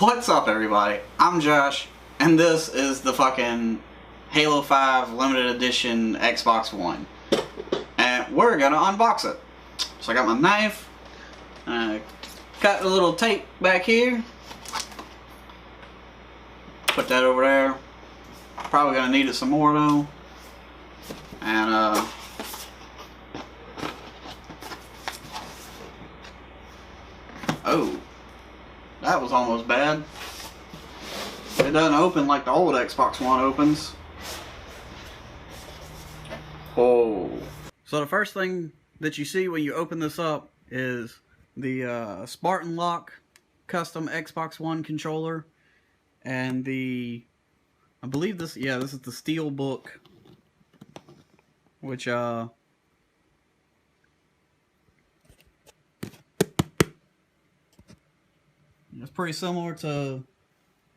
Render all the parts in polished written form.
What's up, everybody? I'm Josh, and this is the fucking Halo 5 limited edition Xbox One. And we're gonna unbox it. So I got my knife, cut a little tape back here, put that over there. Probably gonna need it some more though. And oh, that was almost bad. It doesn't open like the old Xbox One opens. Oh. So the first thing that you see when you open this up is the Spartan Lock custom Xbox One controller, and I believe this is the Steel Book, which it's pretty similar to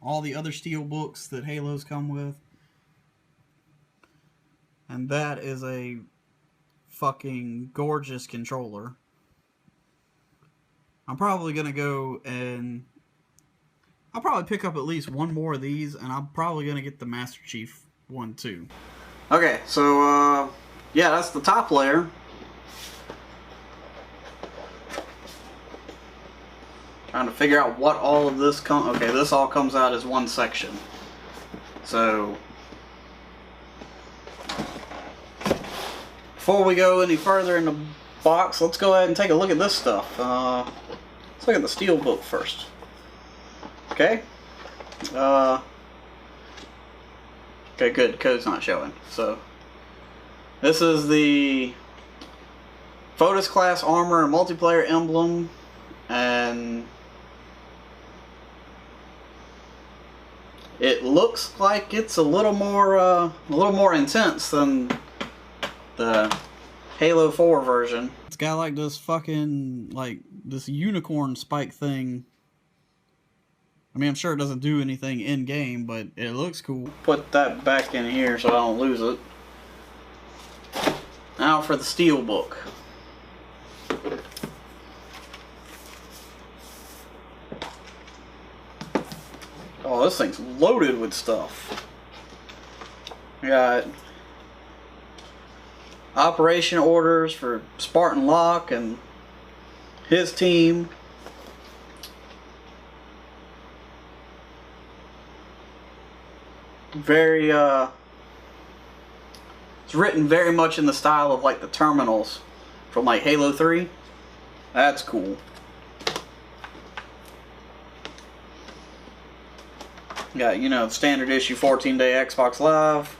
all the other steel books that Halos come with. And that is a fucking gorgeous controller. I'm probably gonna go and I'll probably pick up at least one more of these, and I'm probably gonna get the Master Chief one too. Okay, so yeah, that's the top layer. Trying to figure out what all of this okay, this all comes out as one section. So before we go any further in the box, let's go ahead and take a look at this stuff. Let's look at the Steel Book first. Okay. Okay, good. Code's not showing. So this is the Photos class armor and multiplayer emblem, and it looks like it's a little more intense than the Halo 4 version. It's got like this fucking, like, this unicorn spike thing. I mean, I'm sure it doesn't do anything in game, but it looks cool. Put that back in here so I don't lose it. Now for the Steel Book. Oh, this thing's loaded with stuff. We got operation orders for Spartan Lock and his team. Very, it's written very much in the style of like the terminals from like Halo 3. That's cool. Got, you know, standard issue 14-day Xbox Live.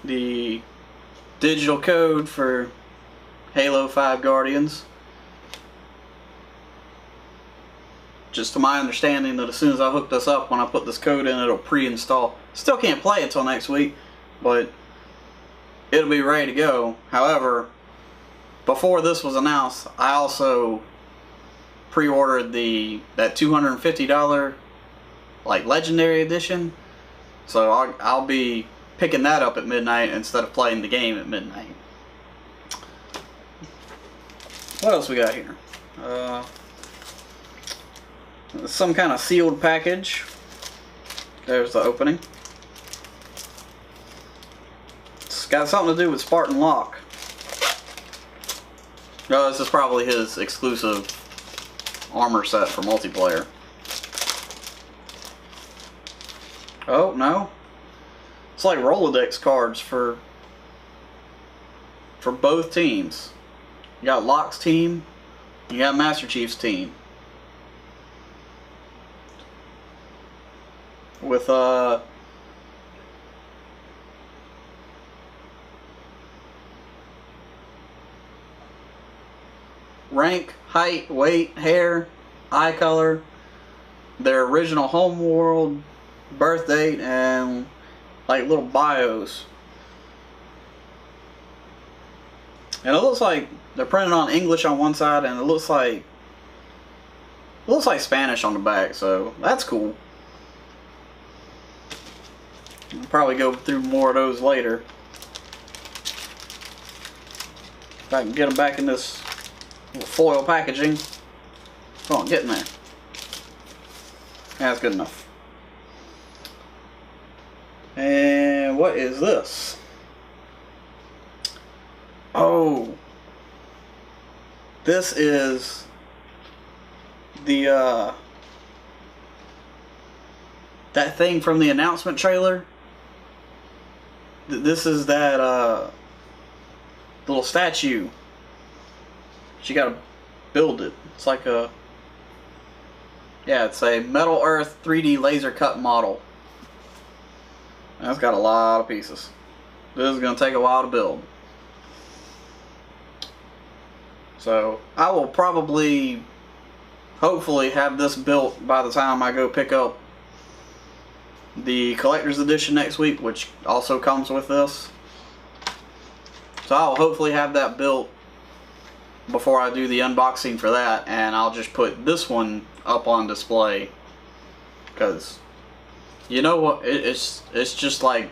The digital code for Halo 5 Guardians. Just to my understanding that as soon as I hook this up, when I put this code in, it'll pre-install. Still can't play it until next week, but it'll be ready to go. However, before this was announced, I also pre-ordered that $250 like Legendary Edition. So I'll be picking that up at midnight instead of playing the game at midnight. What else we got here? Some kind of sealed package. There's the opening. It's got something to do with Spartan Lock. No, this is probably his exclusive armor set for multiplayer. Oh, no. It's like Rolodex cards for both teams. You got Lock's team, you got Master Chief's team. With rank, height, weight, hair, eye color, their original home world, birth date, and like little bios. And it looks like they're printed on English on one side, and it looks like Spanish on the back, so that's cool. I'll probably go through more of those later. If I can get them back in this little foil packaging. Come on, get in there. That's good enough. And what is this? Oh, this is the that thing from the announcement trailer. This is that little statue. You gotta build it. It's like a, yeah, it's a Metal Earth 3D laser cut model. That's got a lot of pieces. This is gonna take a while to build. So I will probably, hopefully, have this built by the time I go pick up the collector's edition next week, which also comes with this. So I'll hopefully have that built before I do the unboxing for that, and I'll just put this one up on display, because you know what, it's just like,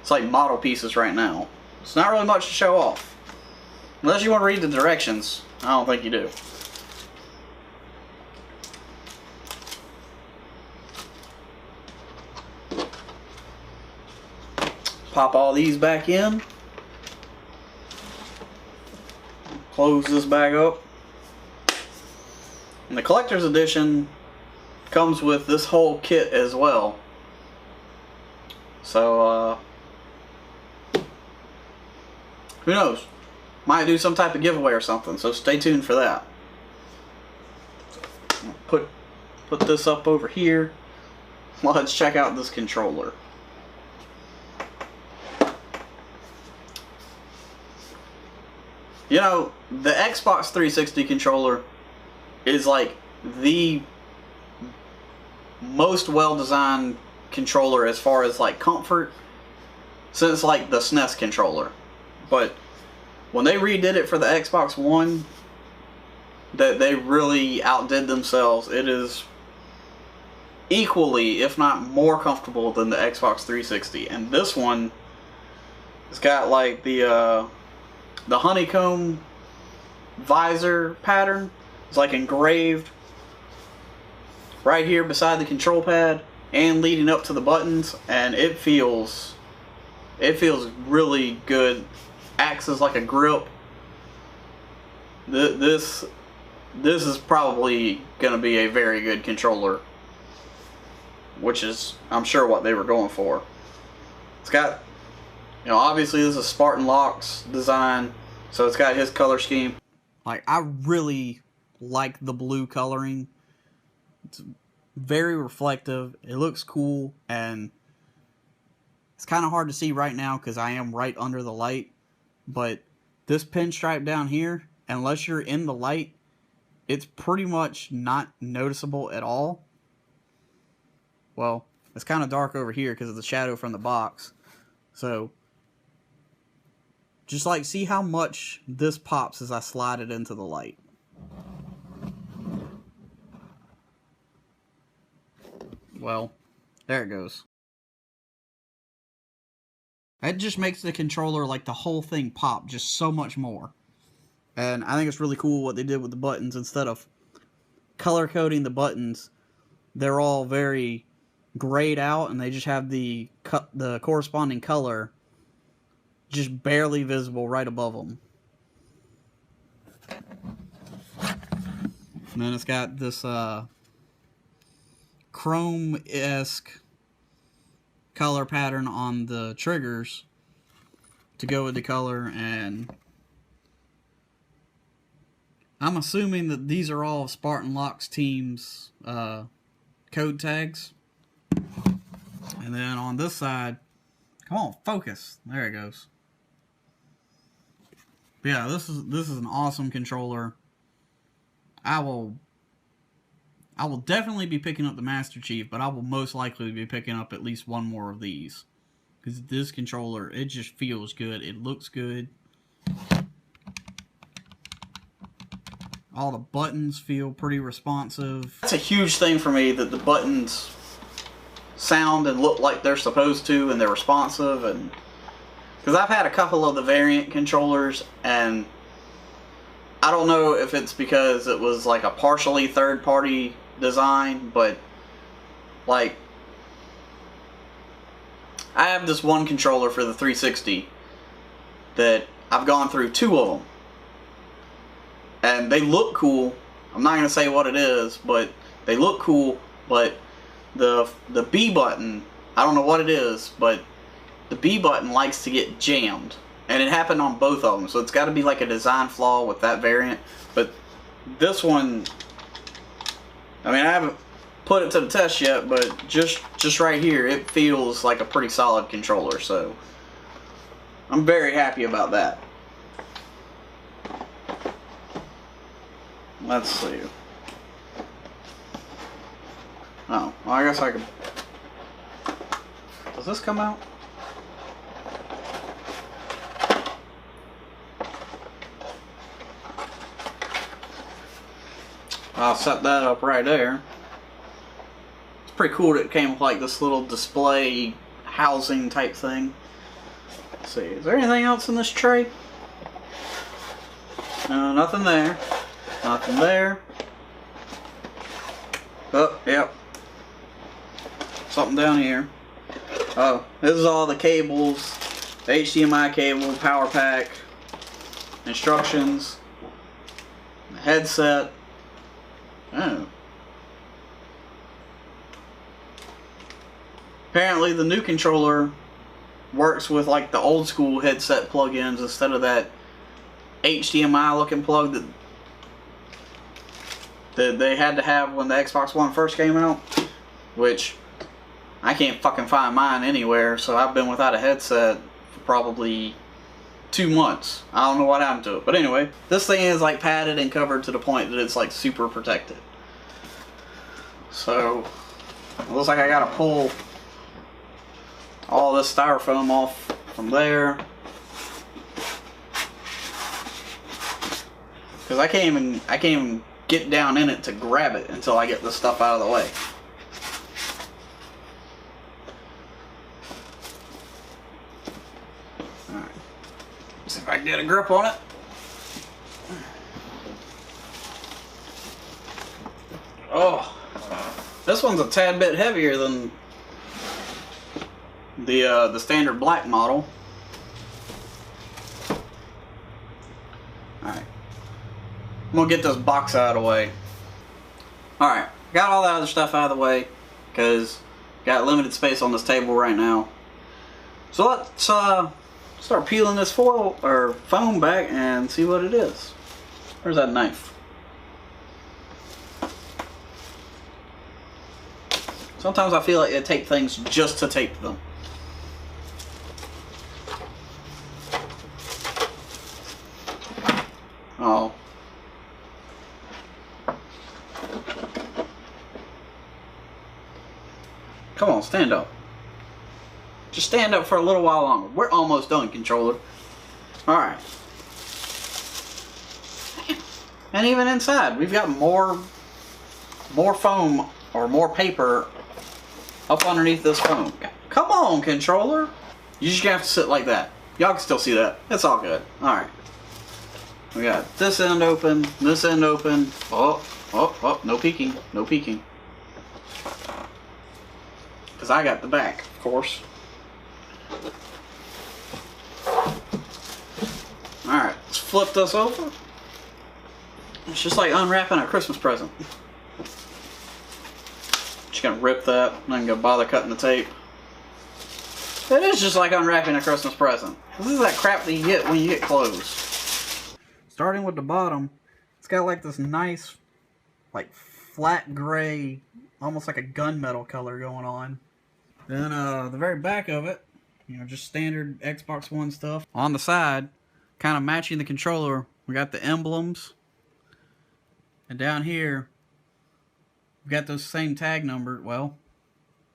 it's like model pieces right now. It's not really much to show off. Unless you want to read the directions. I don't think you do. Pop all these back in. Close this bag up. And the collector's edition comes with this whole kit as well. So, who knows? Might do some type of giveaway or something, so stay tuned for that. Put this up over here. Let's check out this controller. You know, the Xbox 360 controller is like the most well-designed controller as far as like comfort since like the SNES controller. But when they redid it for the Xbox One, that they really outdid themselves. It is equally, if not more comfortable than the Xbox 360. And this one has got like the honeycomb visor pattern. It's like engraved right here beside the control pad and leading up to the buttons, and it feels really good. Acts as like a grip. This is probably going to be a very good controller, which is, I'm sure, what they were going for. It's got, you know, obviously this is Spartan Locke's design, so it's got his color scheme. Like, I really like the blue coloring. It's very reflective. It looks cool, and it's kind of hard to see right now because I am right under the light. But this pinstripe down here, unless you're in the light, it's pretty much not noticeable at all. Well, it's kind of dark over here because of the shadow from the box. So, just like, see how much this pops as I slide it into the light. Well, there it goes. It just makes the controller, like the whole thing, pop just so much more. And I think it's really cool what they did with the buttons. Instead of color coding the buttons, they're all very grayed out, and they just have the corresponding color just barely visible right above them. And then it's got this chrome-esque color pattern on the triggers to go with the color, and I'm assuming that these are all Spartan Locke's team's code tags. And then on this side, come on, focus. There it goes. But yeah, this is an awesome controller. I will definitely be picking up the Master Chief, but I will most likely be picking up at least one more of these. Because this controller, it just feels good. It looks good. All the buttons feel pretty responsive. That's a huge thing for me, that the buttons sound and look like they're supposed to, and they're responsive. And because I've had a couple of the variant controllers, and I don't know if it's because it was like a partially third-party design, but like I have this one controller for the 360 that I've gone through 2 of them, and they look cool. I'm not gonna say what it is, but they look cool. But the B button, I don't know what it is, but the B button likes to get jammed, and it happened on both of them. So it's got to be like a design flaw with that variant. But this one, I mean, I haven't put it to the test yet, but just right here, it feels like a pretty solid controller. So I'm very happy about that. Let's see. Oh, well, I guess I could. Does this come out? I'll set that up right there. It's pretty cool that it came with like this little display housing type thing. Let's see, is there anything else in this tray? No, nothing there. Nothing there. Oh, yep. Something down here. Oh, this is all the cables. The HDMI cable, power pack, instructions, the headset. Oh. Apparently the new controller works with like the old school headset plugins instead of that HDMI looking plug that they had to have when the Xbox One first came out, which I can't fucking find mine anywhere, so I've been without a headset for probably 2 months. I don't know what happened to it. But anyway, this thing is like padded and covered to the point that it's like super protected. So, it looks like I gotta pull all this styrofoam off from there. Because I can't even get down in it to grab it until I get this stuff out of the way. Alright. See if I can get a grip on it. Oh. This one's a tad bit heavier than the standard black model. Alright. I'm gonna get this box out of the way. Alright, got all that other stuff out of the way because got limited space on this table right now. So let's start peeling this foil or foam back and see what it is. Where's that knife? Sometimes I feel like I tape things just to tape them. Oh. Come on, stand up. Just stand up for a little while longer. We're almost done, controller. Alright. And even inside, we've got more foam or more paper up underneath this foam. Come on, controller. You just have to sit like that. Y'all can still see that. It's all good. Alright. We got this end open, this end open. Oh, oh, oh, no peeking. No peeking. Because I got the back, of course. Alright, let's flip this over. It's just like unwrapping a Christmas present. Just gonna rip that, not gonna bother cutting the tape. It is just like unwrapping a Christmas present. This is that crap that you get when you get clothes. Starting with the bottom, it's got like this nice, like flat gray, almost like a gunmetal color going on. Then the very back of it, you know, just standard Xbox One stuff. On the side, kind of matching the controller, we got the emblems. And down here, we've got those same tag number. Well,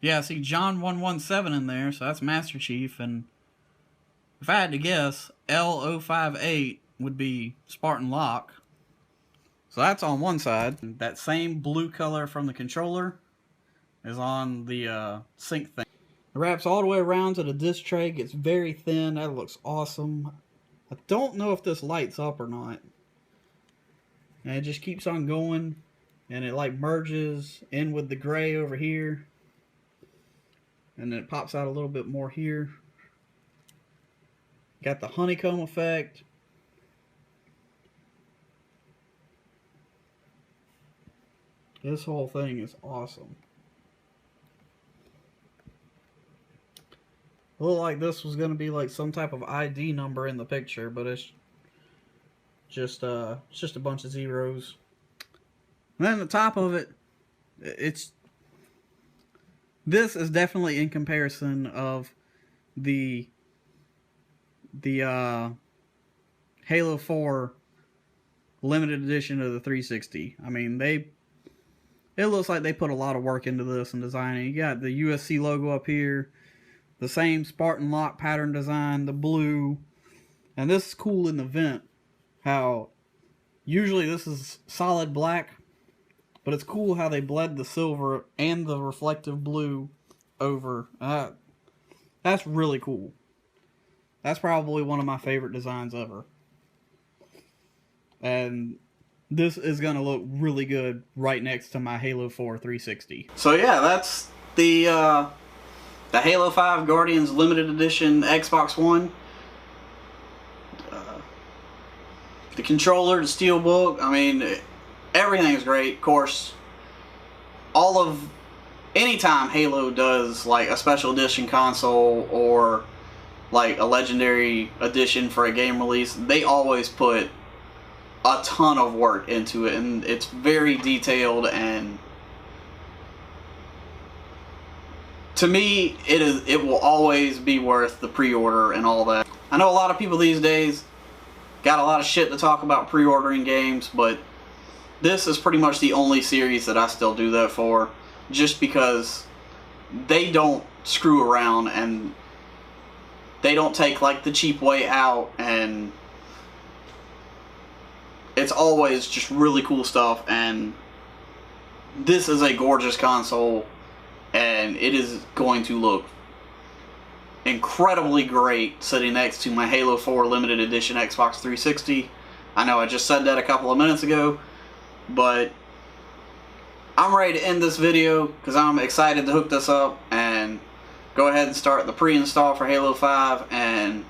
yeah, I see John 117 in there, so that's Master Chief. And if I had to guess, L058 would be Spartan Locke. So that's on one side. That same blue color from the controller is on the sync thing. It wraps all the way around to the disc tray. Gets very thin. That looks awesome. I don't know if this lights up or not. And it just keeps on going. And it like merges in with the gray over here. And then it pops out a little bit more here. Got the honeycomb effect. This whole thing is awesome. It looked like this was going to be like some type of ID number in the picture, but it's just a bunch of zeros. And then the top of it, this is definitely in comparison of the Halo 4 limited edition of the 360. I mean, it looks like they put a lot of work into this and designing. You got the USC logo up here, the same Spartan lock pattern design, the blue, and this is cool in the vent. How usually this is solid black, but it's cool how they bled the silver and the reflective blue over. That's really cool. That's probably one of my favorite designs ever. And this is going to look really good right next to my Halo 4 360. So yeah, that's the Halo 5 Guardians Limited Edition Xbox One. The controller, the steelbook, I mean, everything's great. Of course, anytime Halo does like a special edition console or like a legendary edition for a game release, they always put a ton of work into it, and it's very detailed, and to me it will always be worth the pre-order and all that. I know a lot of people these days got a lot of shit to talk about pre-ordering games, but this is pretty much the only series that I still do that for, just because they don't screw around and they don't take like the cheap way out, and it's always just really cool stuff. And this is a gorgeous console, and it is going to look incredibly great sitting next to my Halo 4 Limited Edition Xbox 360. I know I just said that a couple of minutes ago, but I'm ready to end this video because I'm excited to hook this up and go ahead and start the pre-install for Halo 5, and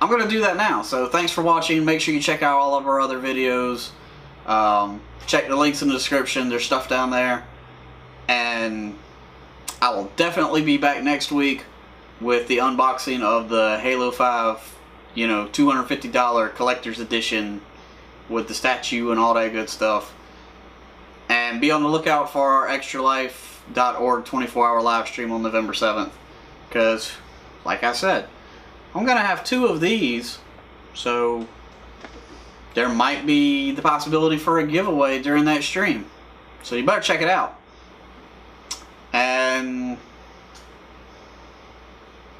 I'm going to do that now. So thanks for watching. Make sure you check out all of our other videos. Check the links in the description. There's stuff down there. And I will definitely be back next week with the unboxing of the Halo 5, $250 collector's edition with the statue and all that good stuff. And be on the lookout for our extralife.org 24-hour live stream on November 7th. Because, like I said, I'm going to have 2 of these, so there might be the possibility for a giveaway during that stream. So you better check it out. And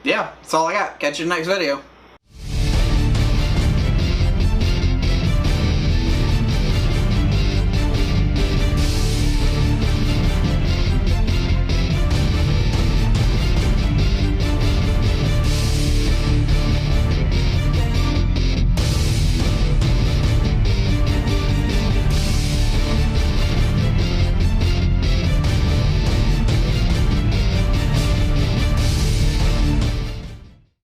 yeah, that's all I got. Catch you in the next video.